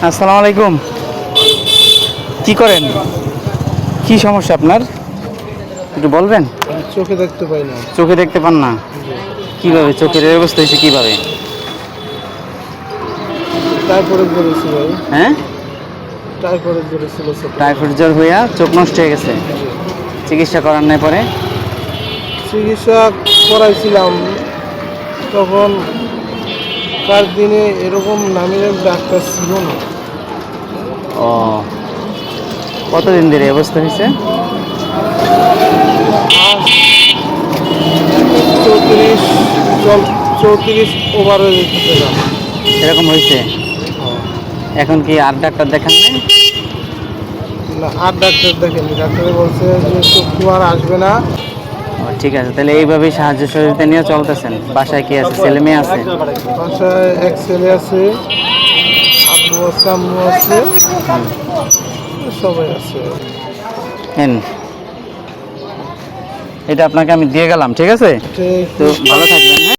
আসসালামু আলাইকুম। কি করেন? কি সমস্যা আপনার একটু বলবেন? চোখে দেখতে পাই না। চোখে দেখতে পান না? কিভাবে চোখের এই অবস্থা হয়েছে কিভাবে? টাইফয়েড ধরেছিল ভাই। হ্যাঁ, টাইফয়েড ধরেছিল চোখে। টাইফয়েড জ্বর হইয়া চোখ নষ্ট হয়ে গেছে। চিকিৎসা করার নাই পরে? চিকিৎসা করাইছিলাম তখন তার দিনে এরকম নামের ডাক্তার ছিল না। ও, কতদিন ধরে এই অবস্থা হয়েছে? আজ 34 ওভার হয়ে যেতেছে না। এরকম হয়েছে? এখন কি আর ডাক্তার দেখান নাই? না, আর ডাক্তার দেখেনি। ডাক্তারে বলছে যে চক্ষু আর আসবে না। ও, ঠিক আছে, তাহলে এইভাবেই সাহায্য সহযোগিতা নিয়ে চলতেছেন। বাসায় কি আছে, ছেলে মেয়ে আছে? বাসায় এক ছেলে আছে, আব্বু আছে, আম্মু আছে, সবাই আছে। হেন, এটা আপনাকে আমি দিয়ে গেলাম, ঠিক আছে? ঠিক তো ভালো থাকবেন, হ্যাঁ।